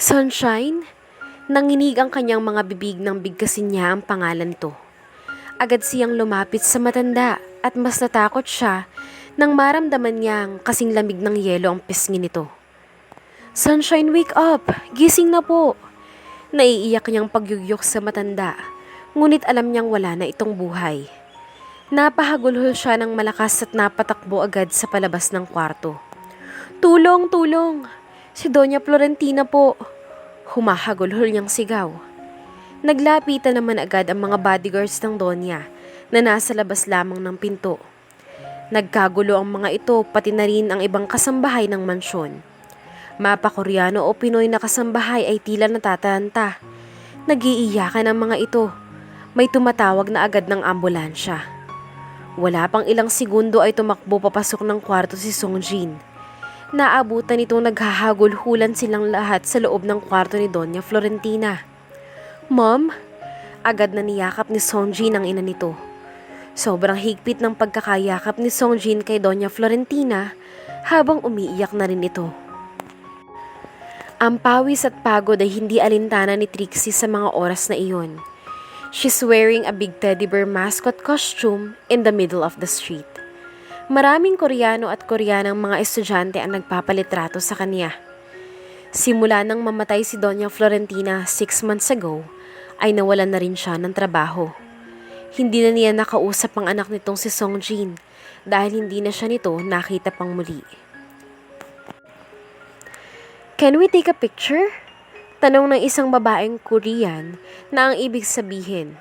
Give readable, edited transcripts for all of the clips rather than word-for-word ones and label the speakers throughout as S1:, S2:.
S1: Sunshine? Nanginig ang kanyang mga bibig nang bigkasin niya ang pangalan nito. Agad siyang lumapit sa matanda at mas natakot siya nang maramdaman niyang kasing lamig ng yelo ang pisngi nito. Sunshine, wake up! Gising na po! Naiiyak niyang pagyugyok sa matanda, ngunit alam niyang wala na itong buhay. Napahagulhol siya ng malakas at napatakbo agad sa palabas ng kwarto. Tulong! Tulong! Si Doña Florentina po! Humahagulhol niyang sigaw. Naglapitan naman agad ang mga bodyguards ng Donya na nasa labas lamang ng pinto. Nagkagulo ang mga ito pati na rin ang ibang kasambahay ng mansyon. Mapa-Koreano o Pinoy na kasambahay ay tila natataranta. Nag-iiyakan ang mga ito. May tumatawag na agad ng ambulansya. Wala pang ilang segundo ay tumakbo papasok ng kwarto si Songjin. Naabutan itong naghahagulhulan silang lahat sa loob ng kwarto ni Doña Florentina. Mom, agad na niyakap ni Songjin ang ina nito. Sobrang higpit ng pagkakayakap ni Songjin kay Doña Florentina habang umiiyak na rin ito. Ang pawis at pagod ay hindi alintana ni Trixie sa mga oras na iyon. She's wearing a big teddy bear mascot costume in the middle of the street. Maraming Koreano at Koreanang mga estudyante ang nagpapalitrato sa kanya. Simula nang mamatay si Doña Florentina 6 months ago, ay nawalan na rin siya ng trabaho. Hindi na niya nakausap ang anak nitong si Songjin dahil hindi na siya nito nakita pang muli. Can we take a picture? Tanong ng isang babaeng Korean na ang ibig sabihin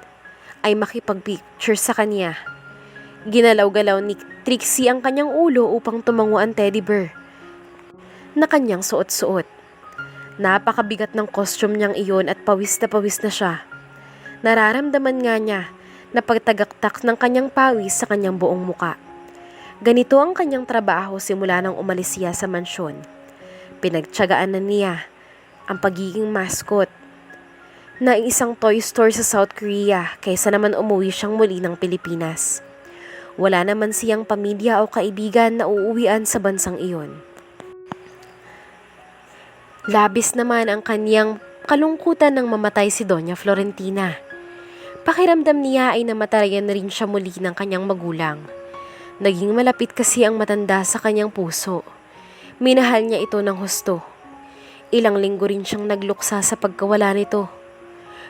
S1: ay makipag-picture sa kanya. Ginalaw-galaw ni Trixie ang kanyang ulo upang tumango ang teddy bear na kanyang suot-suot. Napakabigat ng costume niyang iyon at pawis na siya. Nararamdaman nga niya na pagtagaktak ng kanyang pawis sa kanyang buong muka. Ganito ang kanyang trabaho simula nang umalis siya sa mansyon. Pinagtiyagaan na niya ang pagiging mascot na isang toy store sa South Korea kaysa naman umuwi siyang muli ng Pilipinas. Wala naman siyang pamilya o kaibigan na uuwian sa bansang iyon. Labis naman ang kanyang kalungkutan nang mamatay si Doña Florentina. Pakiramdam niya ay namatayan na rin siya muli ng kanyang magulang. Naging malapit kasi ang matanda sa kanyang puso. Minahal niya ito ng husto. Ilang linggo rin siyang nagluksa sa pagkawala nito.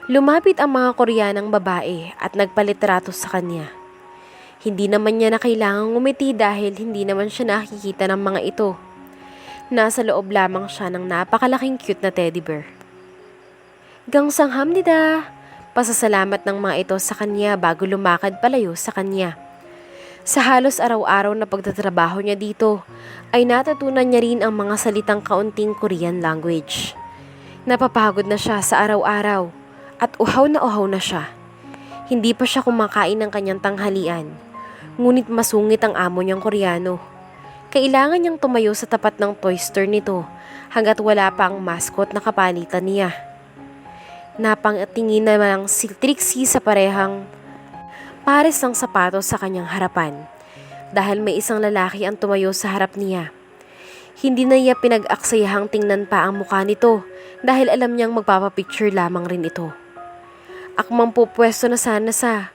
S1: Lumapit ang mga Koreanang babae at nagpalitrato sa kanya. Hindi naman niya na kailangang ngumiti dahil hindi naman siya nakikita ng mga ito. Nasa loob lamang siya ng napakalaking cute na teddy bear. Gangsanghapnida! Pasasalamat ng mga ito sa kanya bago lumakad palayo sa kanya. Sa halos araw-araw na pagtatrabaho niya dito, ay natutunan niya rin ang mga salitang kaunting Korean language. Napapagod na siya sa araw-araw at uhaw na siya. Hindi pa siya kumakain ng kanyang tanghalian. Ngunit masungit ang amo niyang Koreano. Kailangan niyang tumayo sa tapat ng toy store nito hanggat wala pa ang mascot na kapalitan niya. Napangatingin naman si Trixie sa parehang pares ng sapatos sa kanyang harapan dahil may isang lalaki ang tumayo sa harap niya. Hindi na niya pinag-aksayahang tingnan pa ang mukha nito dahil alam niyang magpapapicture lamang rin ito. Akmang pupwesto na sana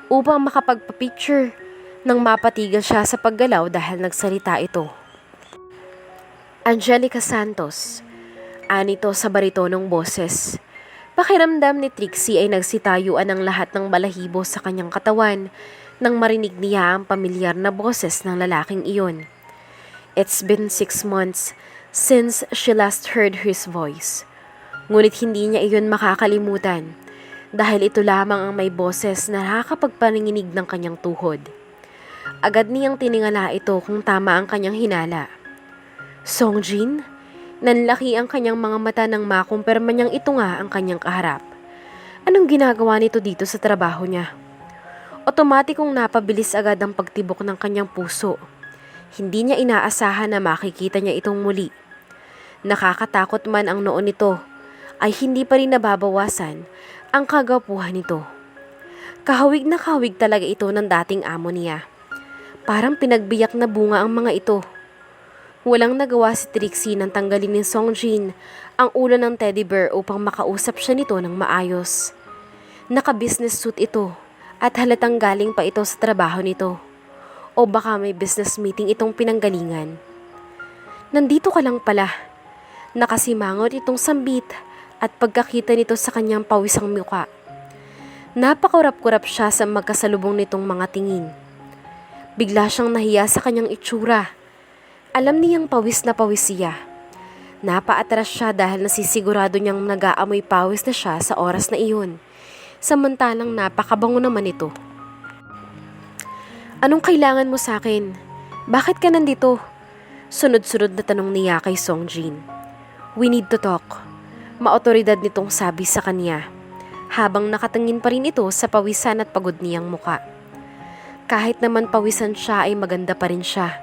S1: upang makapagpapicture nang mapatigil siya sa paggalaw dahil nagsalita ito. Angelica Santos, anito sa baritonong boses. Pakiramdam ni Trixie ay nagsitayuan ang lahat ng balahibo sa kanyang katawan nang marinig niya ang pamilyar na boses ng lalaking iyon. It's been 6 months since she last heard his voice. Ngunit hindi niya iyon makakalimutan dahil ito lamang ang may boses na nakakapagpaninginig ng kanyang tuhod. Agad niyang tiningala ito kung tama ang kanyang hinala. Songjin? Nanlaki ang kanyang mga mata nang makumpirma niyang ito nga ang kanyang kaharap. Anong ginagawa nito dito sa trabaho niya? Otomatikong napabilis agad ang pagtibok ng kanyang puso. Hindi niya inaasahan na makikita niya itong muli. Nakakatakot man ang noon nito, ay hindi pa rin nababawasan ang kagwapuhan nito. Kahawig na kahawig talaga ito ng dating amo niya. Parang pinagbiyak na bunga ang mga ito. Walang nagawa si Trixie nang tanggalin ni Songjin ang ulo ng teddy bear upang makausap siya nito ng maayos. Naka-business suit ito at halatang galing pa ito sa trabaho nito. O baka may business meeting itong pinanggalingan. Nandito ka lang pala. Nakasimangot itong sambit at pagkakita nito sa kanyang pawisang muka. Napakurap-kurap siya sa magkasalubong nitong mga tingin. Bigla siyang nahiya sa kanyang itsura. Alam niyang pawis na pawis siya. Napaatras siya dahil nasisigurado niyang nag-aamoy pawis na siya sa oras na iyon. Samantalang napakabango naman ito. Anong kailangan mo sa akin? Bakit ka nandito? Sunod-sunod na tanong niya kay Songjin. We need to talk. Maotoridad nitong sabi sa kanya. Habang nakatingin pa rin ito sa pawisan at pagod niyang muka. Kahit naman pawisan siya ay maganda pa rin siya.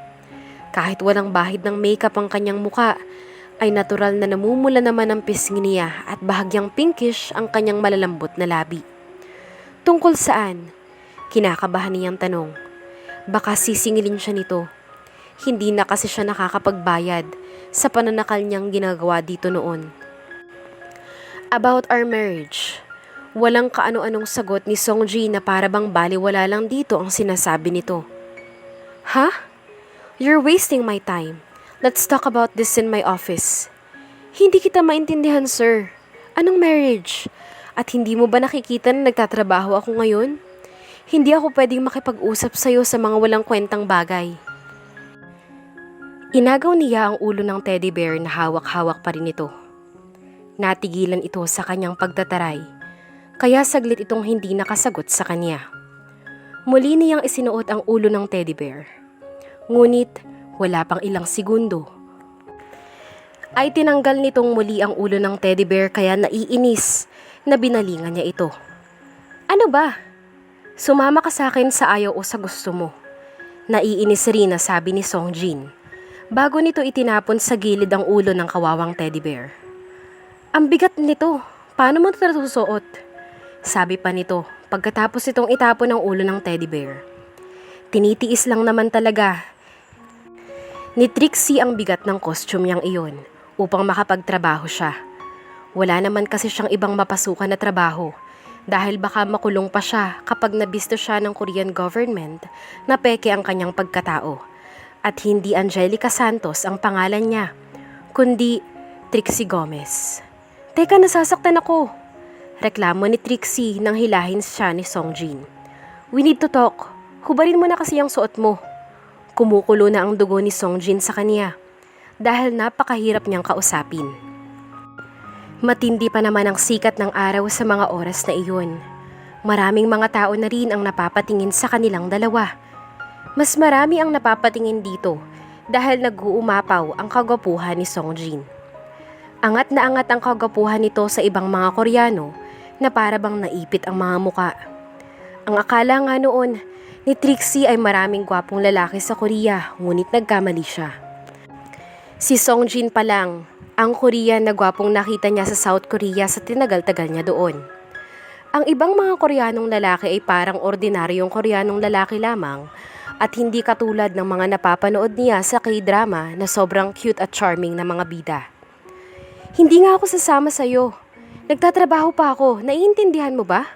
S1: Kahit walang bahid ng makeup ang kanyang muka, ay natural na namumula naman ang pisngi niya at bahagyang pinkish ang kanyang malalambot na labi. Tungkol saan? Kinakabahan niyang tanong. Baka sisingilin siya nito. Hindi na kasi siya nakakapagbayad sa pananakal niyang ginagawa dito noon. About our marriage. Walang kaano-anong sagot ni Songjin na para bang baliwala lang dito ang sinasabi nito. Ha? You're wasting my time. Let's talk about this in my office. Hindi kita maintindihan, sir. Anong marriage? At hindi mo ba nakikita na nagtatrabaho ako ngayon? Hindi ako pwedeng makipag-usap sa'yo sa mga walang kwentang bagay. Inagaw niya ang ulo ng teddy bear na hawak-hawak pa rin ito. Natigilan ito sa kanyang pagtataray. Kaya saglit itong hindi nakasagot sa kanya. Muli niyang isinuot ang ulo ng teddy bear. Ngunit wala pang ilang segundo ay tinanggal nitong muli ang ulo ng teddy bear kaya naiinis na binalingan niya ito. Ano ba? Sumama ka sa akin sa ayaw o sa gusto mo. Naiinis rin na sabi ni Songjin. Bago nito itinapon sa gilid ang ulo ng kawawang teddy bear. Ang bigat nito. Paano mo ito natusuot? Sabi pa nito pagkatapos itong itapon ang ulo ng teddy bear. Tinitiis lang naman talaga ni Trixie ang bigat ng costume niyang iyon upang makapagtrabaho siya. Wala naman kasi siyang ibang mapasukan na trabaho dahil baka makulong pa siya kapag nabisto siya ng Korean government na peke ang kanyang pagkatao. At hindi Angelica Santos ang pangalan niya, kundi Trixie Gomez. Teka, nasasaktan ako. Reklamo ni Trixie nang hilahin siya ni Songjin. We need to talk. Hubarin mo na kasi ang suot mo. Kumukulo na ang dugo ni Songjin sa kanya dahil napakahirap niyang kausapin. Matindi pa naman ang sikat ng araw sa mga oras na iyon. Maraming mga tao na rin ang napapatingin sa kanilang dalawa. Mas marami ang napapatingin dito dahil nag-uumapaw ang kagwapuhan ni Songjin. Angat na angat ang kagwapuhan nito sa ibang mga Koreano na para bang naipit ang mga muka. Ang akala nga noon ni Trixie ay maraming gwapong lalaki sa Korea, ngunit nagkamali siya. Si Songjin pa lang, ang Korean na gwapong nakita niya sa South Korea sa tinagal-tagal niya doon. Ang ibang mga Koreanong lalaki ay parang ordinaryong Koreanong lalaki lamang at hindi katulad ng mga napapanood niya sa K-drama na sobrang cute at charming na mga bida. Hindi nga ako sasama sa'yo. Nagtatrabaho pa ako. Naiintindihan mo ba?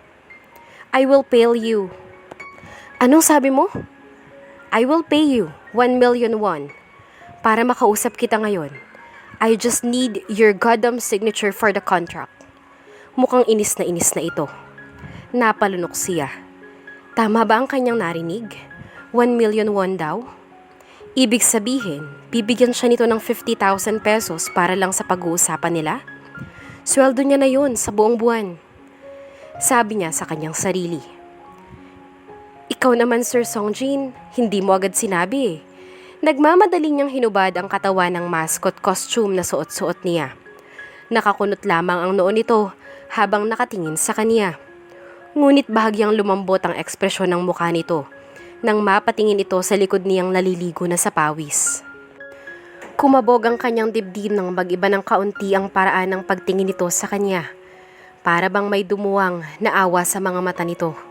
S1: I will pay you. Anong sabi mo? I will pay you 1 million won para makausap kita ngayon. I just need your goddamn signature for the contract. Mukhang inis na ito. Napalunok siya. Tama ba ang kanyang narinig? 1 million won daw? Ibig sabihin, bibigyan siya nito ng 50,000 pesos para lang sa pag-uusapan nila? Sweldo niya na yun sa buong buwan. Sabi niya sa kanyang sarili. Ikaw naman, Sir Songjin, hindi mo agad sinabi eh. Nagmamadaling niyang hinubad ang katawan ng mascot costume na suot-suot niya. Nakakunot lamang ang noo nito habang nakatingin sa kanya. Ngunit bahagyang lumambot ang ekspresyon ng mukha nito nang mapatingin ito sa likod niyang naliligo na sa pawis. Kumabog ang kanyang dibdib nang mag-iba ng kaunti ang paraan ng pagtingin nito sa kanya. Para bang may dumuwang na awa sa mga mata nito.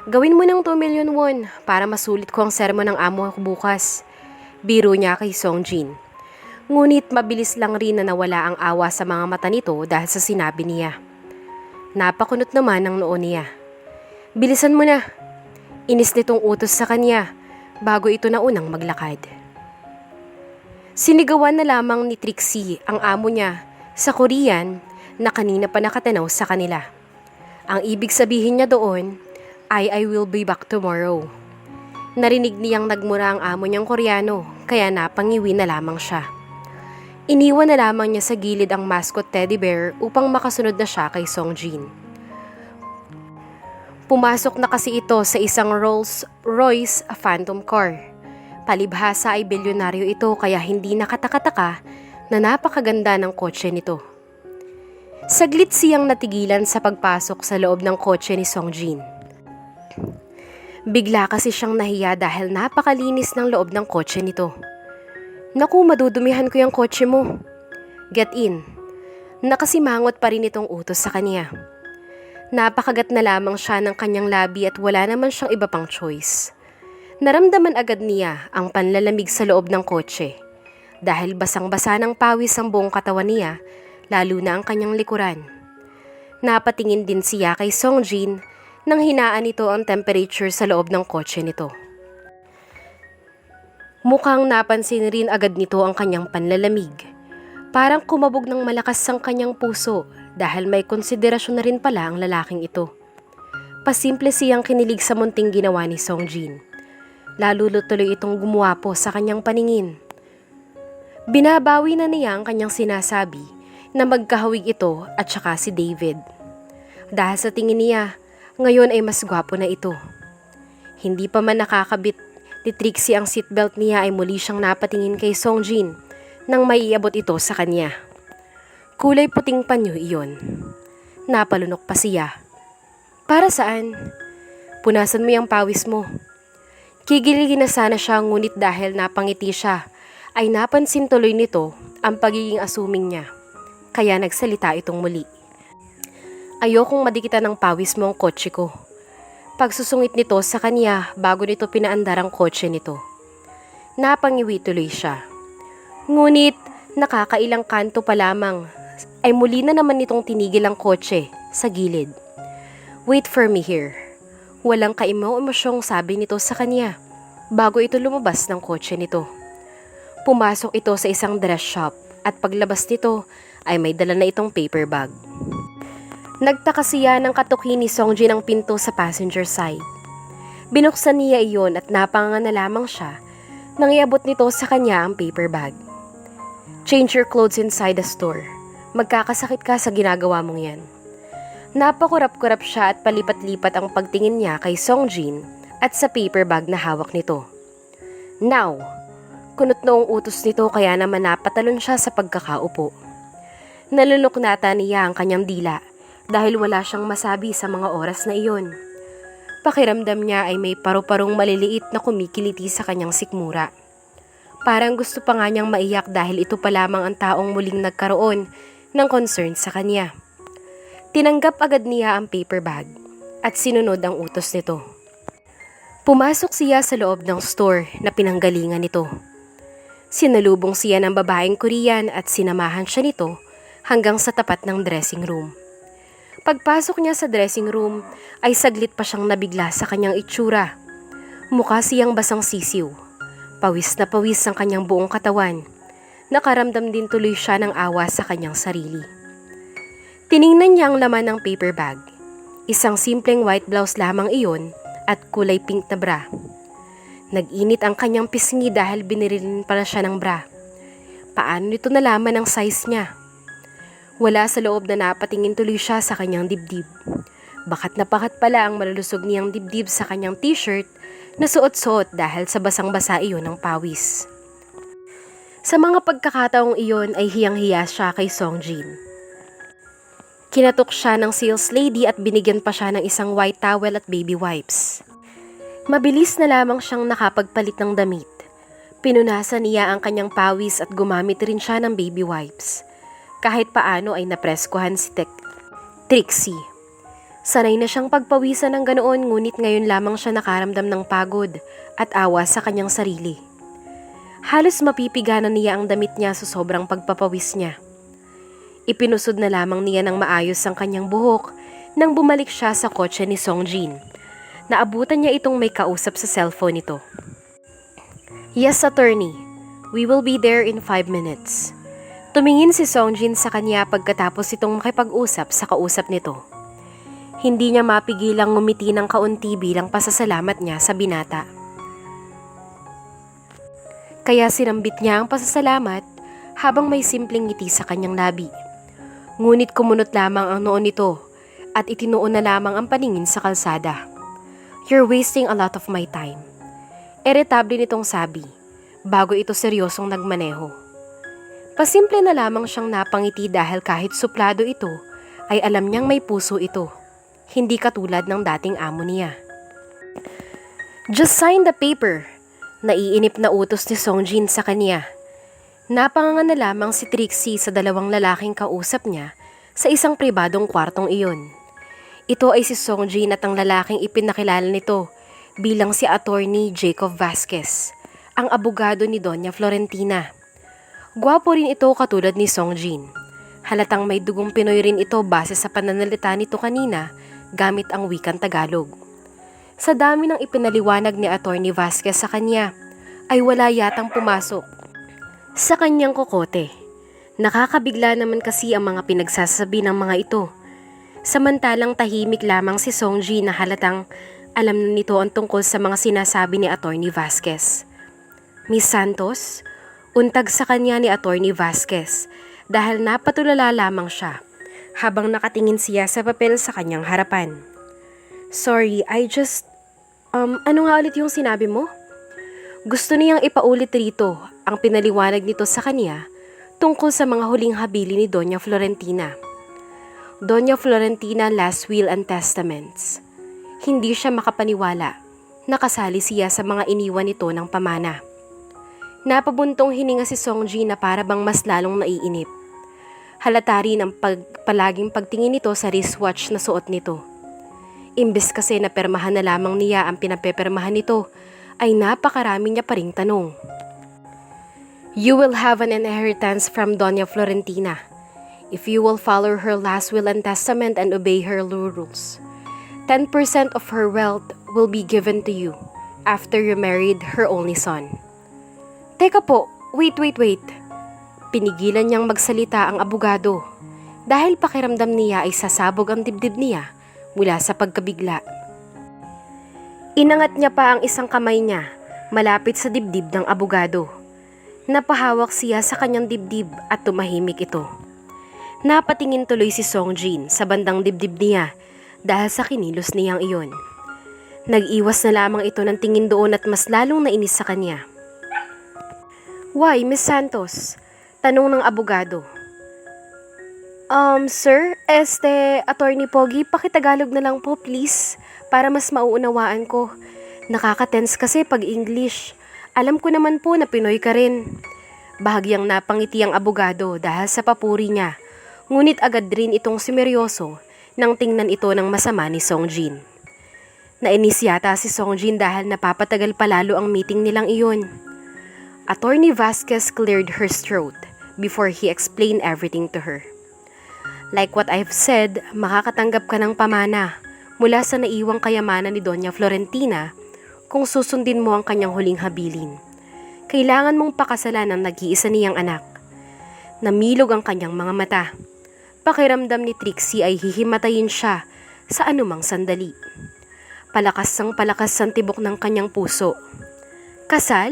S1: Gawin mo ng 2 million won para masulit ko ang sermon ng amo ko bukas. Biro niya kay Songjin. Ngunit mabilis lang rin na nawala ang awa sa mga mata nito dahil sa sinabi niya. Napakunot naman ang noo niya. Bilisan mo na. Inis nitong utos sa kanya bago ito naunang maglakad. Sinigawan na lamang ni Trixie ang amo niya sa Korean na kanina pa nakatanaw sa kanila. Ang ibig sabihin niya doon ay I will be back tomorrow. Narinig niyang nagmura ang amo niyang Koreano kaya napangiwi na lamang siya. Iniwan na lamang niya sa gilid ang mascot teddy bear upang makasunod na siya kay Songjin. Pumasok na kasi ito sa isang Rolls-Royce Phantom car. Palibhasa ay bilyonaryo ito kaya hindi nakatakataka na napakaganda ng kotse nito. Saglit siyang natigilan sa pagpasok sa loob ng kotse ni Songjin. Bigla kasi siyang nahiya dahil napakalinis ng loob ng kotse nito. Naku, madudumihan ko yung kotse mo. Get in. Nakasimangot pa rin itong utos sa kanya. Napakagat na lamang siya ng kanyang labi at wala naman siyang iba pang choice. Naramdaman agad niya ang panlalamig sa loob ng kotse. Dahil basang-basa ng pawis ang buong katawan niya, lalo na ang kanyang likuran. Napatingin din siya kay Songjin nang hinaan nito ang temperature sa loob ng kotse nito. Mukhang napansin rin agad nito ang kanyang panlalamig. Parang kumabog ng malakas ang kanyang puso dahil may konsiderasyon na rin pala ang lalaking ito. Pasimple siyang kinilig sa munting ginawa ni Songjin. Lalo tuloy itong gumuwapo sa kanyang paningin. Binabawi na niya ang kanyang sinasabi na magkahawig ito at saka si David. Dahil sa tingin niya, ngayon ay mas gwapo na ito. Hindi pa man nakakabit ni Trixie ang seatbelt niya ay muli siyang napatingin kay Songjin nang maiabot ito sa kanya. Kulay puting panyo iyon. Napalunok pa siya. Para saan? Punasan mo yung pawis mo. Kigiligin na sana siya ngunit dahil napangiti siya ay napansin tuloy nito ang pagiging assuming niya. Kaya nagsalita itong muli. Ayokong madikitan ng pawis mo ang kotse ko. Pagsusungit nito sa kanya bago nito pinaandar ang kotse nito. Napangiwi tuloy siya. Ngunit nakakailang kanto pa lamang ay muli na naman nitong tinigil ang kotse sa gilid. Wait for me here. Walang kaimo-emosyong sabi nito sa kanya bago ito lumabas ng kotse nito. Pumasok ito sa isang dress shop at paglabas nito ay may dala na itong paper bag. Nagtaka siya nang katukin ni Songjin ang pinto sa passenger side. Binuksan niya iyon at napanganga na lamang siya nang iabot nito sa kanya ang paper bag. Change your clothes inside the store. Magkakasakit ka sa ginagawa mong yan. Napakurap-kurap siya at palipat-lipat ang pagtingin niya kay Songjin at sa paper bag na hawak nito. Now, kunot noong utos nito kaya naman napatalon siya sa pagkakaupo. Naluluknata niya ang kanyang dila dahil wala siyang masabi sa mga oras na iyon. Pakiramdam niya ay may paru-parong maliliit na kumikiliti sa kanyang sikmura. Parang gusto pa nga niyang maiyak dahil ito pa lamang ang taong muling nagkaroon ng concern sa kanya. Tinanggap agad niya ang paper bag at sinunod ang utos nito. Pumasok siya sa loob ng store na pinanggalingan nito. Sinalubong siya ng babaeng Korean at sinamahan siya nito hanggang sa tapat ng dressing room. Pagpasok niya sa dressing room ay saglit pa siyang nabigla sa kanyang itsura. Mukha siyang basang sisiw. Pawis na pawis ang kanyang buong katawan. Nakaramdam din tuloy siya ng awa sa kanyang sarili. Tiningnan niya ang laman ng paper bag. Isang simpleng white blouse lamang iyon at kulay pink na bra. Nag-init ang kanyang pisngi dahil binirilin pala siya ng bra. Paano nito nalaman ang size niya? Wala sa loob na napatingin tuloy siya sa kanyang dibdib. Bakat na bakat pala ang malulusog niyang dibdib sa kanyang t-shirt na suot-suot dahil sa basang-basa iyon ng pawis. Sa mga pagkakataong iyon ay hiyang-hiya siya kay Songjin. Kinatok siya ng sales lady at binigyan pa siya ng isang white towel at baby wipes. Mabilis na lamang siyang nakapagpalit ng damit. Pinunasan niya ang kanyang pawis at gumamit rin siya ng baby wipes. Kahit paano ay napreskuhan si Trixie. Sanay na siyang pagpawisan ng ganoon ngunit ngayon lamang siya nakaramdam ng pagod at awa sa kanyang sarili. Halos mapipiga na niya ang damit niya sa sobrang pagpapawis niya. Ipinusod na lamang niya ng maayos ang kanyang buhok nang bumalik siya sa kotse ni Songjin. Naabutan niya itong may kausap sa cellphone nito. Yes, attorney. We will be there in 5 minutes. Tumingin si Songjin sa kanya pagkatapos itong makipag-usap sa kausap nito. Hindi niya mapigilang ngumiti ng kaunti bilang pasasalamat niya sa binata. Kaya sinambit niya ang pasasalamat habang may simpleng ngiti sa kanyang labi. Ngunit kumunot lamang ang noon nito at itinuon na lamang ang paningin sa kalsada. You're wasting a lot of my time. Iritable nitong sabi bago ito seryosong nagmaneho. Pasimple na lamang siyang napangiti dahil kahit suplado ito ay alam niyang may puso ito. Hindi katulad ng dating amo niya. Just sign the paper. Naiinip na utos ni Songjin sa kanya. Napanganga na lamang si Trixie sa dalawang lalaking kausap niya sa isang pribadong kwartong iyon. Ito ay si Songjin at ang lalaking ipinakilala nito bilang si Attorney Jacob Vasquez, ang abogado ni Doña Florentina. Gwapo rin ito katulad ni Songjin. Halatang may dugong Pinoy rin ito base sa pananalita nito kanina gamit ang wikang Tagalog. Sa dami ng ipinaliwanag ni Attorney Vasquez sa kanya, ay wala yatang pumasok sa kanyang kokote. Nakakabigla naman kasi ang mga pinagsasabi ng mga ito. Samantalang tahimik lamang si Songjin na halatang alam na nito ang tungkol sa mga sinasabi ni Attorney Vasquez. Miss Santos, untag sa kanya ni Attorney Vasquez dahil napatulala lamang siya habang nakatingin siya sa papel sa kanyang harapan. Sorry, ano nga ulit yung sinabi mo? Gusto niyang ipaulit rito ang pinaliwanag nito sa kanya tungkol sa mga huling habili ni Doña Florentina. Doña Florentina Last Will and Testaments. Hindi siya makapaniwala. Nakasali siya sa mga iniwan nito ng pamana. Napabuntong hininga si Songjin na para bang mas lalong naiinip. Halata rin ang palaging pagtingin nito sa wristwatch na suot nito. Imbes kasi na permahan na lamang niya ang pinapepermahan nito, ay napakarami niya pa ring tanong. You will have an inheritance from Doña Florentina if you will follow her last will and testament and obey her rules. 10% of her wealth will be given to you after you married her only son. Teka po, wait. Pinigilan niyang magsalita ang abogado dahil pakiramdam niya ay sasabog ang dibdib niya mula sa pagkabigla. Inangat niya pa ang isang kamay niya malapit sa dibdib ng abogado. Napahawak siya sa kanyang dibdib at tumahimik ito. Napatingin tuloy si Songjin sa bandang dibdib niya dahil sa kinilos niyang iyon. Nag-iwas na lamang ito ng tingin doon at mas lalong nainis sa kanya. Why, Miss Santos? Tanong ng abogado. Sir, Attorney Pogi, pakitagalog na lang po please para mas mauunawaan ko. Nakaka-tense kasi pag English. Alam ko naman po na Pinoy ka rin. Bahagyang napangiti ang abogado dahil sa papuri niya. Ngunit agad rin itong sumeryoso nang tingnan ito ng masama ni Songjin. Nainis yata si Songjin dahil napapatagal palalo ang meeting nilang iyon. Attorney Vasquez cleared her throat before he explained everything to her. Like what I've said, makakatanggap ka ng pamana mula sa naiwang kayamanan ni Doña Florentina kung susundin mo ang kanyang huling habilin. Kailangan mong pakasalan ang nag-iisa niyang anak. Namilog ang kanyang mga mata. Pakiramdam ni Trixie ay hihimatayin siya sa anumang sandali. Palakas ang tibok ng kanyang puso. Kasal?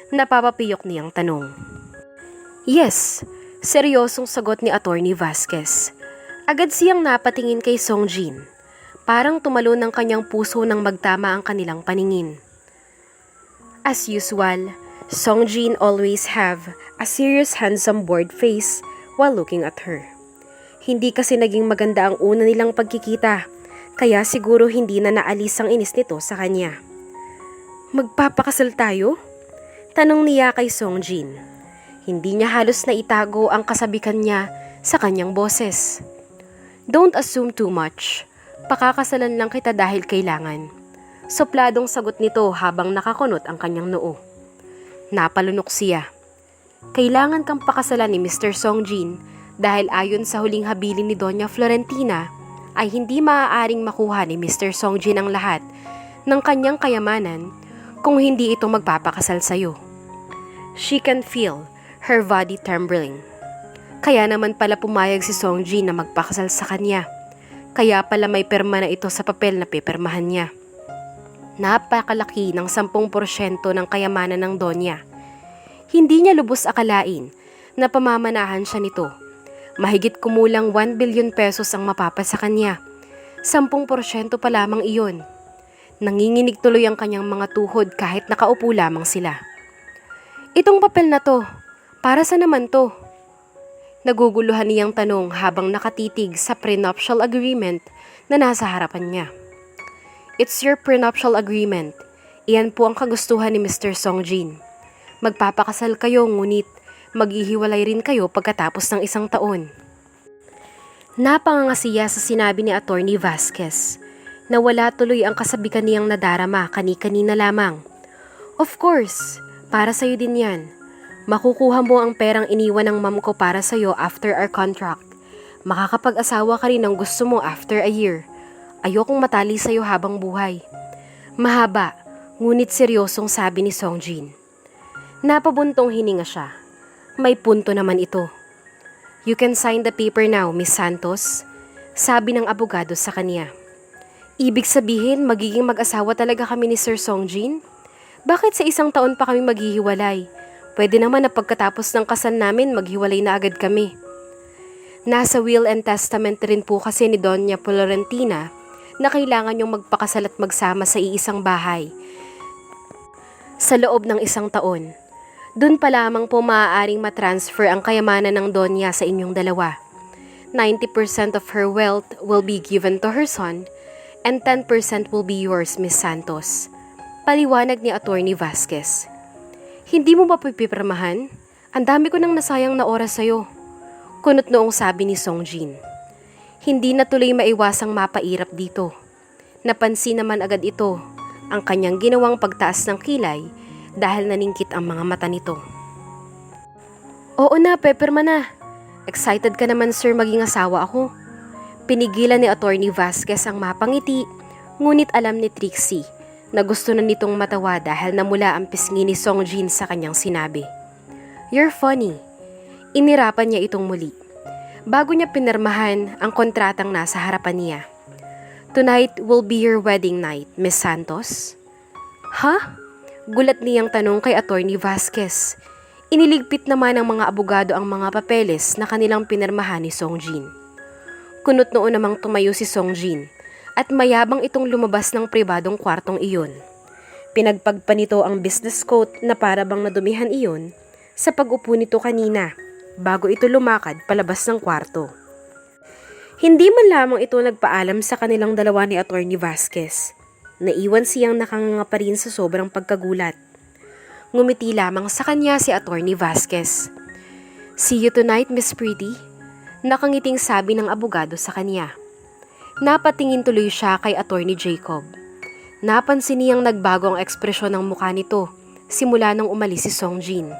S1: Napapapiyok niyang tanong. Yes, seryosong sagot ni Attorney Vasquez. Agad siyang napatingin kay Songjin. Parang tumalon ng kanyang puso nang magtama ang kanilang paningin. As usual, Songjin always have a serious handsome bored face while looking at her. Hindi kasi naging maganda ang una nilang pagkikita, kaya siguro hindi na naalis ang inis nito sa kanya. Magpapakasal tayo? Tanong niya kay Songjin. Hindi niya halos naitago ang kasabikan niya sa kanyang boses. Don't assume too much. Pakakasalan lang kita dahil kailangan. Supladong sagot nito habang nakakunot ang kanyang noo. Napalunok siya. Kailangan kang pakasalan ni Mr. Songjin dahil ayon sa huling habilin ni Doña Florentina ay hindi maaaring makuha ni Mr. Songjin ang lahat ng kanyang kayamanan kung hindi ito magpapakasal sa'yo. She can feel her body trembling. Kaya naman pala pumayag si Songjin na magpakasal sa kanya. Kaya pala may perma na ito sa papel na pipirmahan niya. Napakalaki ng 10% ng kayamanan ng Donya. Hindi niya lubos akalain na pamamanahan siya nito. Mahigit kumulang 1 billion pesos ang mapapasa kanya. 10% pa lamang iyon. Nanginginig tuloy ang kanyang mga tuhod kahit nakaupo lamang sila. Itong papel na to, para sa naman to? Naguguluhan niyang tanong habang nakatitig sa prenuptial agreement na nasa harapan niya. It's your prenuptial agreement. Iyan po ang kagustuhan ni Mr. Songjin. Magpapakasal kayo ngunit maghihiwalay rin kayo pagkatapos ng 1 taon. Napangangasiya sa sinabi ni Attorney Vasquez na wala tuloy ang kasabikan niyang nadarama kani-kanina lamang. Of course, para sa'yo din yan. Makukuha mo ang perang iniwan ng mom ko para sa'yo after our contract. Makakapag-asawa ka rin ng gusto mo after a year. Ayokong matali sa'yo habang buhay. Mahaba, ngunit seryosong sabi ni Songjin. Napabuntong hininga siya. May punto naman ito. You can sign the paper now, Miss Santos, sabi ng abogado sa kanya. Ibig sabihin, magiging mag-asawa talaga kami ni Sir Songjin? Bakit sa 1 taon pa kami maghihiwalay? Pwede naman na pagkatapos ng kasal namin, maghiwalay na agad kami. Nasa will and testament rin po kasi ni Doña Florentina na kailangan yung magpakasal at magsama sa iisang bahay sa loob ng 1 taon. Doon pa lamang po maaaring matransfer ang kayamanan ng Donya sa inyong dalawa. 90% of her wealth will be given to her son and 10% will be yours, Miss Santos. Paliwanag ni Attorney Vasquez. Hindi mo ba pipirmahan? Ang dami ko nang nasayang na oras sa'yo. Kunot noong sabi ni Songjin. Hindi na tuloy maiwasang mapairap dito. Napansin naman agad ito, ang kanyang ginawang pagtaas ng kilay dahil naningkit ang mga mata nito. Oo na, pepperma na. Excited ka naman sir maging asawa ako. Pinigilan ni Attorney Vasquez ang mapangiti, ngunit alam ni Trixie na gusto na nitong matawa dahil namula ang pisngi ni Songjin sa kanyang sinabi. You're funny. Inirapan niya itong muli. Bago niya pinirmahan ang kontratang nasa harapan niya. Tonight will be your wedding night, Miss Santos. Ha? Gulat niyang tanong kay Attorney Vasquez. Iniligpit naman ng mga abogado ang mga papeles na kanilang pinirmahan ni Songjin. Kunot noon namang tumayo si Songjin at mayabang itong lumabas ng pribadong kwartong iyon. Pinagpagpa nito ang business coat na para bang nadumihan iyon sa pag-upo nito kanina bago ito lumakad palabas ng kwarto. Hindi man lamang ito nagpaalam sa kanilang dalawa ni Attorney Vasquez. Naiwan siyang nakanganga pa rin sa sobrang pagkagulat. Ngumiti lamang sa kanya si Attorney Vasquez. See you tonight, Miss Pretty. Nakangiting sabi ng abogado sa kanya. Napatingin tuloy siya kay Attorney Jacob. Napansin niyang nagbago ang ekspresyon ng mukha nito simula nang umalis si Songjin.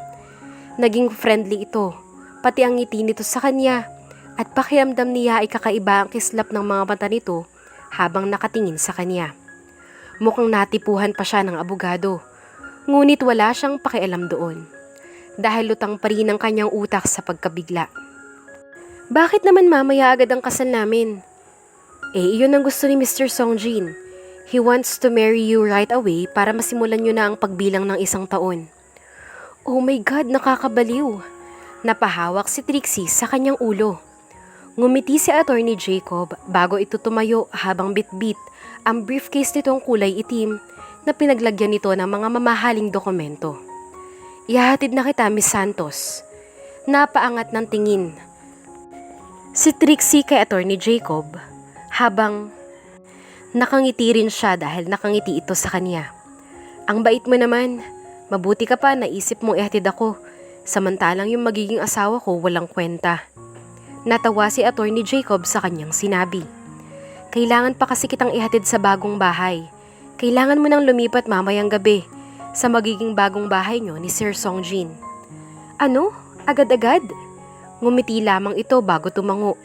S1: Naging friendly ito, pati ang ngiti nito sa kanya at pakiramdam niya ay kakaiba ang kislap ng mga mata nito habang nakatingin sa kanya. Mukhang natipuhan pa siya ng abogado, ngunit wala siyang pakialam doon dahil lutang pa rin ang kanyang utak sa pagkabigla. Bakit naman mamaya agad ang kasal namin? Iyon ang gusto ni Mr. Songjin. He wants to marry you right away para masimulan nyo na ang pagbilang ng 1 taon. Oh my God, nakakabaliw. Napahawak si Trixie sa kanyang ulo. Ngumiti si Attorney Jacob bago ito tumayo habang bitbit ang briefcase nitong kulay itim na pinaglagyan nito ng mga mamahaling dokumento. Ihahatid na kita, Miss Santos. Napaangat ng tingin si Trixie kay Attorney Jacob habang nakangiti rin siya dahil nakangiti ito sa kanya. Ang bait mo naman, mabuti ka pa naisip mong ihatid ako, samantalang yung magiging asawa ko walang kwenta. Natawa si Attorney Jacob sa kanyang sinabi. Kailangan pa kasi kitang ihatid sa bagong bahay. Kailangan mo nang lumipat mamayang gabi sa magiging bagong bahay niyo ni Sir Songjin. Ano? Agad-agad? Ngumiti lamang ito bago tumango.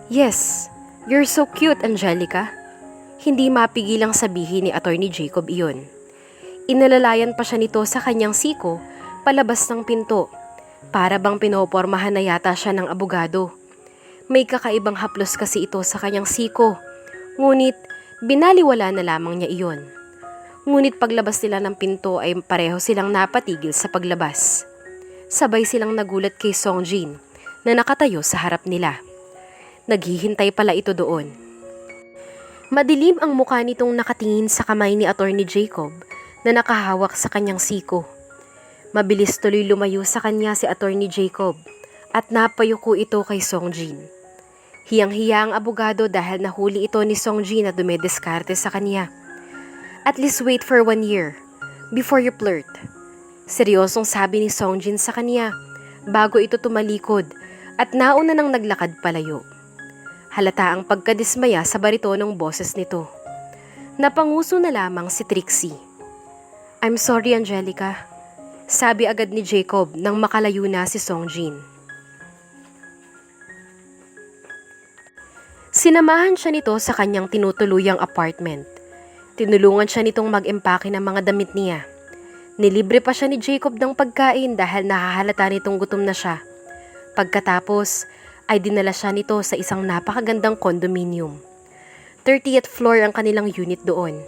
S1: Yes, you're so cute, Angelica. Hindi mapigilang sabihin ni Attorney Jacob iyon. Inalalayan pa siya nito sa kanyang siko palabas ng pinto. Para bang pinopormahan na yata siya ng abogado. May kakaibang haplos kasi ito sa kanyang siko. Ngunit binaliwala na lamang niya iyon. Ngunit paglabas nila ng pinto ay pareho silang napatigil sa paglabas. Sabay silang nagulat kay Songjin na nakatayo sa harap nila. Naghihintay pala ito doon. Madilim ang mukha nitong nakatingin sa kamay ni Attorney Jacob na nakahawak sa kanyang siko. Mabilis tuloy lumayo sa kanya si Attorney Jacob at napayuko ito kay Songjin. Hiyang-hiya ang abogado dahil nahuli ito ni Songjin na dumediskarte sa kanya. At least wait for 1 year before you flirt. Seryosong sabi ni Songjin sa kanya bago ito tumalikod at nauna nang naglakad palayo. Halata ang pagkadismaya sa baritonong boses nito. Napanguso na lamang si Trixie. I'm sorry, Angelica. Sabi agad ni Jacob nang makalayo na si Songjin. Sinamahan siya nito sa kanyang tinutuluyang apartment. Tinulungan siya nitong mag-empake ng mga damit niya. Nilibre pa siya ni Jacob ng pagkain dahil nahahalata nitong gutom na siya. Pagkatapos ay dinala siya nito sa isang napakagandang condominium. 30th floor ang kanilang unit doon.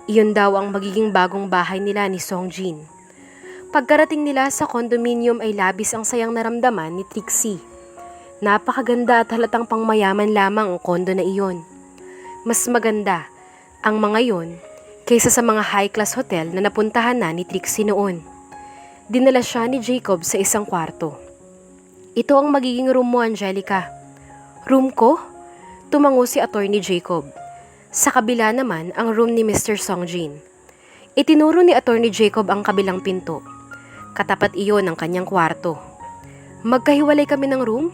S1: Iyon daw ang magiging bagong bahay nila ni Songjin. Pagkarating nila sa condominium ay labis ang sayang naramdaman ni Trixie. Napakaganda at halatang pangmayaman lamang ang kondo na iyon. Mas maganda ang mga iyon kaysa sa mga high-class hotel na napuntahan na ni Trixie noon. Dinala siya ni Jacob sa isang kwarto. Ito ang magiging room mo, Angelica. Room ko? Tumango si Attorney Jacob. Sa kabila naman ang room ni Mr. Songjin. Itinuro ni Attorney Jacob ang kabilang pinto. Katapat iyon ang kanyang kwarto. Magkahiwalay kami ng room?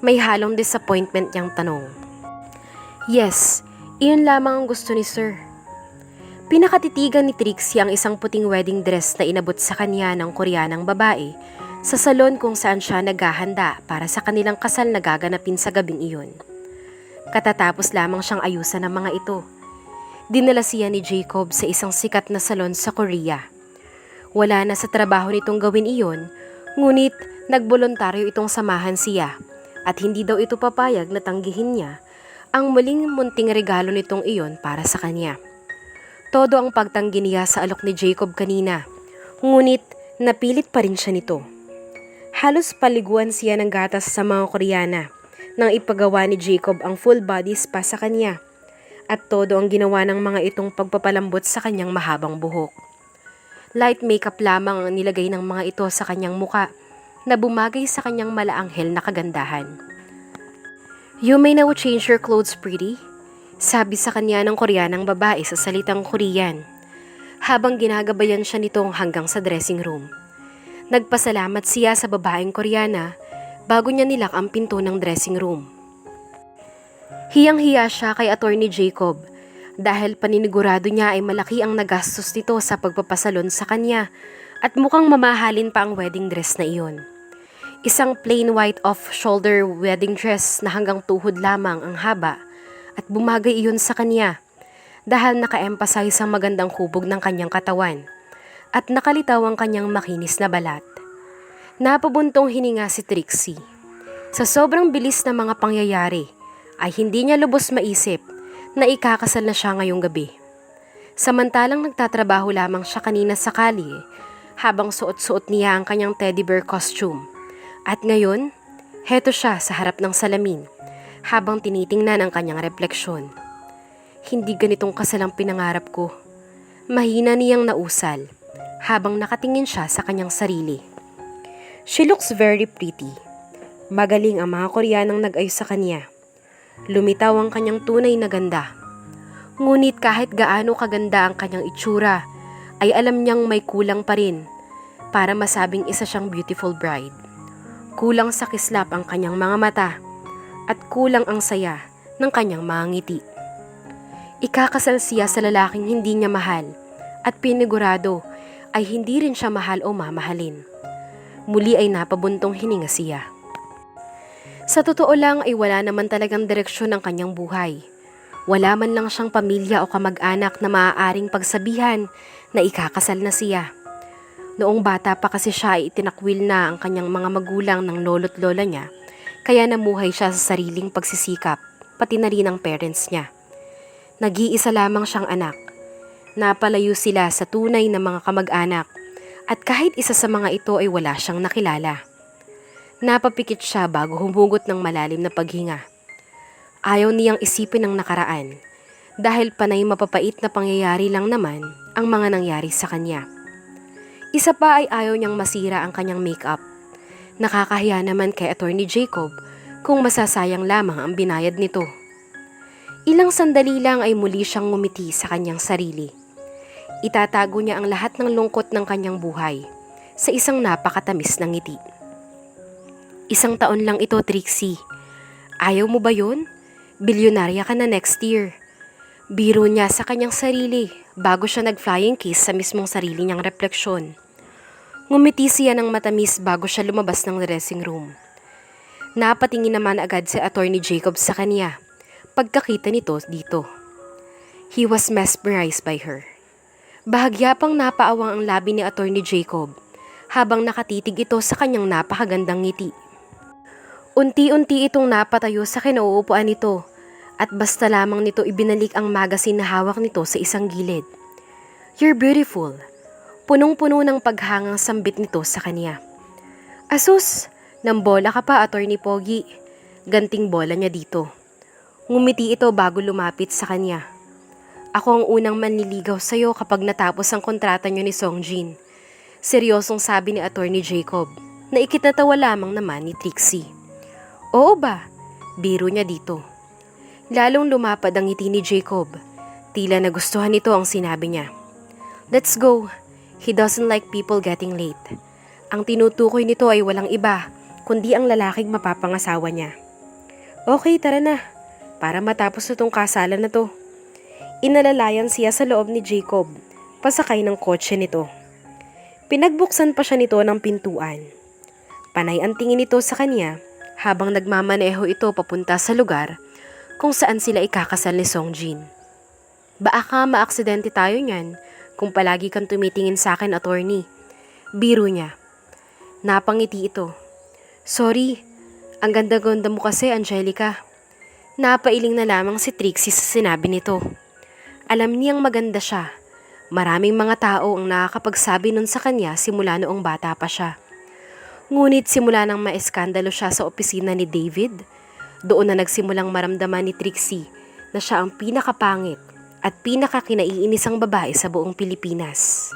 S1: May halong disappointment niyang tanong. Yes, iyon lamang ang gusto ni Sir. Pinakatitigan ni Trixie ang isang puting wedding dress na inabot sa kanya ng Koreanang babae sa salon kung saan siya naghahanda para sa kanilang kasal na gaganapin sa gabing iyon. Katatapos lamang siyang ayusan ng mga ito. Dinala siya ni Jacob sa isang sikat na salon sa Korea. Wala na sa trabaho nitong gawin iyon, ngunit nagboluntaryo itong samahan siya at hindi daw ito papayag na tanggihin niya ang muling munting regalo nitong iyon para sa kanya. Todo ang pagtanggi niya sa alok ni Jacob kanina, ngunit napilit pa rin siya nito. Halos paliguan siya ng gatas sa mga Koreana nang ipagawa ni Jacob ang full body spa sa kanya at todo ang ginawa ng mga itong pagpapalambot sa kanyang mahabang buhok. Light makeup lamang ang nilagay ng mga ito sa kanyang muka na bumagay sa kanyang malaanghel na kagandahan. You may now change your clothes, pretty, sabi sa kanya ng Koreanang babae sa salitang Korean habang ginagabayan siya nitong hanggang sa dressing room. Nagpasalamat siya sa babaeng Koreana bago niya nilak ang pinto ng dressing room. Hiyang-hiya siya kay Attorney Jacob dahil paninigurado niya ay malaki ang nagastos nito sa pagpapasalon sa kanya at mukhang mamahalin pa ang wedding dress na iyon. Isang plain white off-shoulder wedding dress na hanggang tuhod lamang ang haba at bumagay iyon sa kanya dahil naka-emphasize ang magandang hubog ng kanyang katawan at nakalitaw ang kanyang makinis na balat. Napabuntong hininga si Trixie. Sa sobrang bilis ng mga pangyayari, ay hindi niya lubos maisip na ikakasal na siya ngayong gabi. Samantalang nagtatrabaho lamang siya kanina sa kalye, habang suot-suot niya ang kanyang teddy bear costume. At ngayon, heto siya sa harap ng salamin, habang tinitingnan ang kanyang refleksyon. Hindi ganitong kasal ang pinangarap ko. Mahina niyang nausal, habang nakatingin siya sa kanyang sarili. She looks very pretty. Magaling ang mga Koreanang nag-ayos sa kanya. Lumitaw ang kanyang tunay na ganda. Ngunit kahit gaano kaganda ang kanyang itsura, ay alam niyang may kulang pa rin para masabing isa siyang beautiful bride. Kulang sa kislap ang kanyang mga mata at kulang ang saya ng kanyang mga ngiti. Ikakasal siya sa lalaking hindi niya mahal at pinigurado ay hindi rin siya mahal o mamahalin. Muli ay napabuntong hininga siya. Sa totoo lang ay wala naman talagang direksyon ang kanyang buhay. Wala man lang siyang pamilya o kamag-anak na maaaring pagsabihan na ikakasal na siya. Noong bata pa kasi siya ay itinakwil na ang kanyang mga magulang ng lolo't lola niya, kaya namuhay siya sa sariling pagsisikap, pati na rin ang parents niya. Nag-iisa lamang siyang anak. Napalayo sila sa tunay na mga kamag-anak at kahit isa sa mga ito ay wala siyang nakilala. Napapikit siya bago humugot ng malalim na paghinga. Ayaw niyang isipin ang nakaraan dahil panay mapapait na pangyayari lang naman ang mga nangyari sa kanya. Isa pa ay ayaw niyang masira ang kanyang makeup. Nakakahiya naman kay Attorney Jacob kung masasayang lamang ang binayad nito. Ilang sandali lang ay muli siyang ngumiti sa kanyang sarili. Itatago niya ang lahat ng lungkot ng kanyang buhay sa isang napakatamis na ngiti. Isang taon lang ito, Trixie. Ayaw mo ba yun? Bilyonarya ka na next year. Biro niya sa kanyang sarili bago siya nag-flying kiss sa mismong sarili niyang refleksyon. Ngumiti siya ng matamis bago siya lumabas ng dressing room. Napatingin naman agad si Attorney Jacob sa kanya pagkakita nito dito. He was mesmerized by her. Bahagya pang napaawang ang labi ni Attorney Jacob habang nakatitig ito sa kanyang napakagandang ngiti. Unti-unti itong napatayo sa kinauupuan nito at basta lamang nito ibinalik ang magazine na hawak nito sa isang gilid. You're beautiful. Punong-puno ng paghangang sambit nito sa kanya. Asus, nambola ka pa, Attorney Pogi. Ganting bola niya dito. Ngumiti ito bago lumapit sa kanya. Ako ang unang manliligaw sa'yo kapag natapos ang kontrata niyo ni Songjin. Seryosong sabi ni Attorney Jacob na ikinatawa lamang naman ni Trixie. Oo ba? Biro niya dito. Lalong lumapad ang ngiti ni Jacob. Tila nagustuhan nito ang sinabi niya. Let's go. He doesn't like people getting late. Ang tinutukoy nito ay walang iba, kundi ang lalaking mapapangasawa niya. Okay, tara na. Para matapos na tong kasalan na to. Inalalayan siya sa loob ni Jacob, pasakay ng kotse nito. Pinagbuksan pa siya nito ng pintuan. Panay ang tingin nito sa kanya habang nagmamaneho ito papunta sa lugar kung saan sila ikakasal ni Songjin. Baka maaksidente tayo niyan kung palagi kang tumitingin sa akin, attorney. Biro niya. Napangiti ito. Sorry, ang ganda-ganda mo kasi, Angelica. Napailing na lamang si Trixie sa sinabi nito. Alam niyang maganda siya. Maraming mga tao ang nakakapagsabi nun sa kanya simula noong bata pa siya. Ngunit simula nang maeskandalo siya sa opisina ni David, doon na nagsimulang maramdaman ni Trixie na siya ang pinakapangit at pinakakinaiinisang babae sa buong Pilipinas.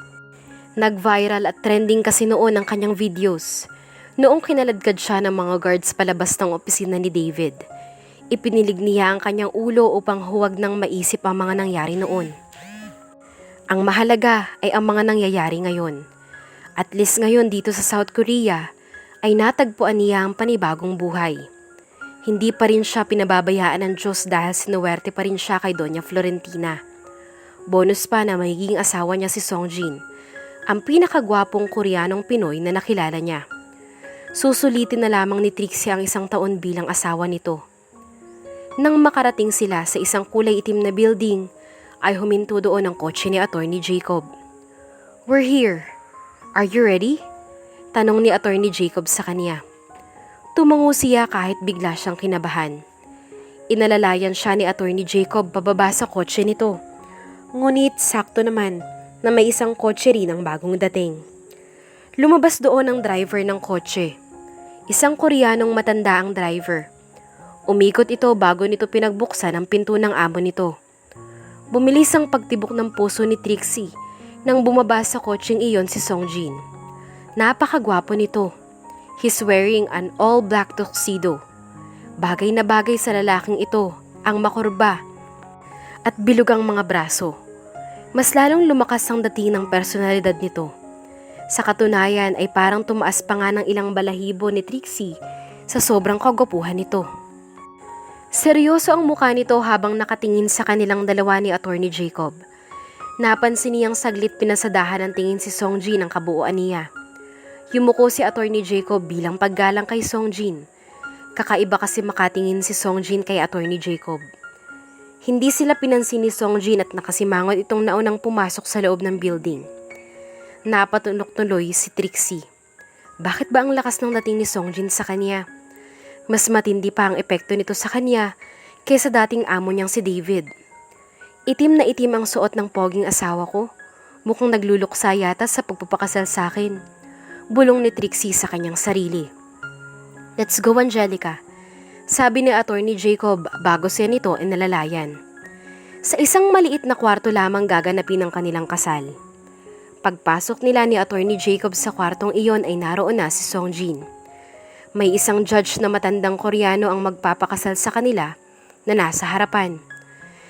S1: Nag-viral at trending kasi noon ang kanyang videos. Noong kinaladkad siya ng mga guards palabas ng opisina ni David, ipinilig niya ang kanyang ulo upang huwag nang maisip ang mga nangyari noon. Ang mahalaga ay ang mga nangyayari ngayon. At least ngayon dito sa South Korea ay natagpuan niya ang panibagong buhay. Hindi pa rin siya pinababayaan ng Diyos dahil sinuwerte pa rin siya kay Doña Florentina. Bonus pa na magiging asawa niya si Songjin, ang pinakagwapong Koreanong Pinoy na nakilala niya. Susulitin na lamang ni Trixie ang 1 taon bilang asawa nito. Nang makarating sila sa isang kulay itim na building, ay huminto doon ang kotse ni Attorney Jacob. We're here. Are you ready? Tanong ni Attorney Jacob sa kanya. Tumango siya kahit bigla siyang kinabahan. Inalalayan siya ni Attorney Jacob pababa sa kotse nito. Ngunit sakto naman na may isang kotse rin ang bagong dating. Lumabas doon ang driver ng kotse. Isang Koreanong matanda ang driver. Umikot ito bago nito pinagbuksan ang pinto ng amo nito. Bumilis ang pagtibok ng puso ni Trixie nang bumaba sa kotseng iyon si Songjin. Napakagwapo nito. He's wearing an all-black tuxedo. Bagay na bagay sa lalaking ito ang makurba at bilugang mga braso. Mas lalong lumakas ang dating ng personalidad nito. Sa katunayan ay parang tumaas pa nga ng ilang balahibo ni Trixie sa sobrang kagwapuhan nito. Seryoso ang mukha nito habang nakatingin sa kanilang dalawa ni Attorney Jacob. Napansin niyang saglit pinasadahan ng tingin si Songjin ang kabuuan niya. Yumuko si Attorney Jacob bilang paggalang kay Songjin. Kakaiba kasi makatingin si Songjin kay Attorney Jacob. Hindi sila pinansin ni Songjin at nakasimangot itong naunang pumasok sa loob ng building. Napatunok tuloy si Trixie. Bakit ba ang lakas ng dating ni Songjin sa kanya? Mas matindi pa ang epekto nito sa kanya kaysa dating amo niyang si David. Itim na itim ang suot ng poging asawa ko. Mukhang nagluluksa yata sa pagpapakasal sa akin. Bulong ni Trixie sa kanyang sarili. Let's go, Angelica, sabi ni Attorney Jacob bago siya nito inalalayan. Sa isang maliit na kwarto lamang gaganapin ang kanilang kasal. Pagpasok nila ni Attorney Jacob sa kwartong iyon ay naroon na si Songjin. May isang judge na matandang Koreano ang magpapakasal sa kanila na nasa harapan.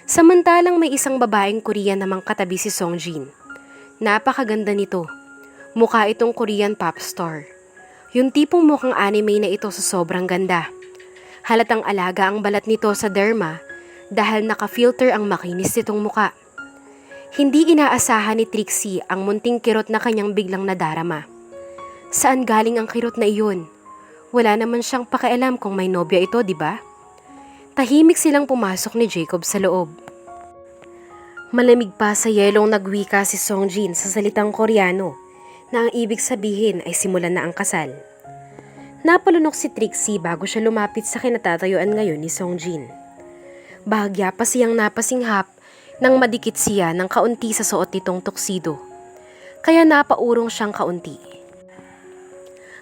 S1: Samantalang may isang babaeng Korean namang katabi si Songjin. Napakaganda nito. Mukha itong Korean pop star. Yung tipong mukhang anime na ito sa sobrang ganda. Halatang alaga ang balat nito sa derma dahil naka-filter ang makinis nitong muka. Hindi inaasahan ni Trixie ang munting kirot na kanyang biglang nadarama. Saan galing ang kirot na iyon? Wala naman siyang pakialam kung may nobya ito, di ba? Tahimik silang pumasok ni Jacob sa loob. Malamig pa sa yelong nagwika si Songjin sa salitang Koreano na ang ibig sabihin ay simulan na ang kasal. Napalunok si Trixie bago siya lumapit sa kinatatayuan ngayon ni Songjin. Bahagya pa siyang napasinghap nang madikit siya ng kaunti sa suot nitong tuksido. Kaya napaurong siyang kaunti.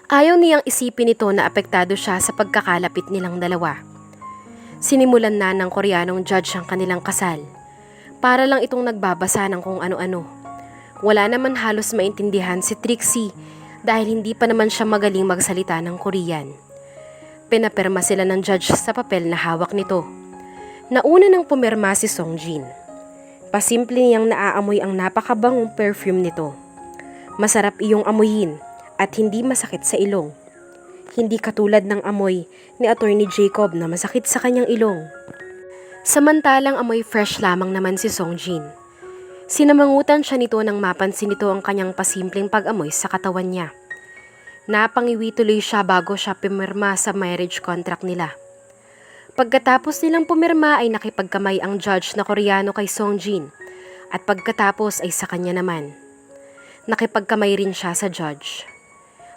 S1: Ayaw niyang isipin ito na apektado siya sa pagkakalapit nilang dalawa. Sinimulan na ng Koreanong judge ang kanilang kasal. Para lang itong nagbabasa ng kung ano-ano. Wala naman halos maintindihan si Trixie dahil hindi pa naman siya magaling magsalita ng Korean. Pinaperma sila ng judge sa papel na hawak nito. Nauna nang pumirma si Songjin. Pasimple niyang naaamoy ang napakabangong perfume nito. Masarap iyong amuyin at hindi masakit sa ilong. Hindi katulad ng amoy ni Attorney Jacob na masakit sa kanyang ilong. Samantalang amoy fresh lamang naman si Songjin. Sinamangutan siya nito nang mapansin nito ang kanyang pasimpleng pag-amoy sa katawan niya. Napangiwi tuloy siya bago siya pumirma sa marriage contract nila. Pagkatapos nilang pumirma ay nakipagkamay ang judge na Koreano kay Songjin at pagkatapos ay sa kanya naman. Nakipagkamay rin siya sa judge.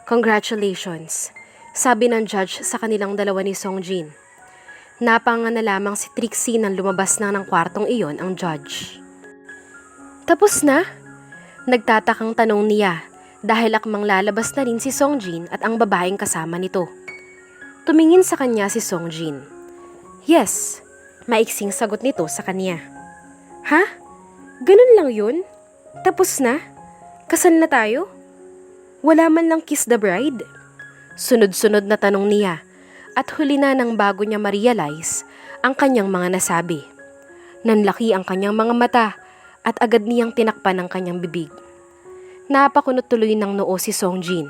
S1: Congratulations, sabi ng judge sa kanilang dalawa ni Songjin. Napanga na lamang si Trixie nang lumabas na ng kwartong iyon ang judge. Tapos na? Nagtatakang tanong niya dahil akmang lalabas na rin si Songjin at ang babaeng kasama nito. Tumingin sa kanya si Songjin. Yes, maiksing sagot nito sa kanya. Ha? Ganun lang yun? Tapos na? Kasal na tayo? Wala man lang kiss the bride? Sunod-sunod na tanong niya at huli na nang bago niya ma-realize ang kanyang mga nasabi. Nanlaki ang kanyang mga mata at agad niyang tinakpan ang kanyang bibig. Napakunot tuloy ng noo si Songjin,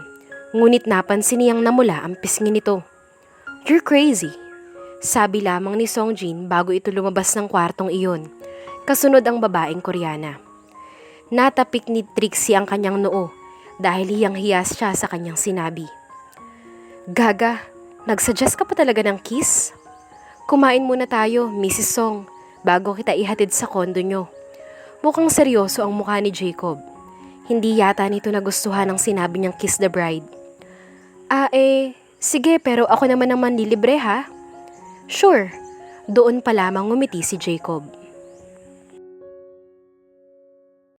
S1: ngunit napansin niyang namula ang pisngi nito. You're crazy, sabi lamang ni Songjin bago ito lumabas ng kwartong iyon, kasunod ang babaeng Koreana. Natapik ni Trixie ang kanyang noo dahil hiyang-hiya siya sa kanyang sinabi. Gaga, nagsuggest ka pa talaga ng kiss? Kumain muna tayo, Mrs. Song, bago kita ihatid sa kondo nyo. Mukhang seryoso ang mukha ni Jacob. Hindi yata nito nagustuhan ang sinabi niyang kiss the bride. Sige pero ako naman ang manlilibre ha? Sure, doon pa lamang ngumiti si Jacob.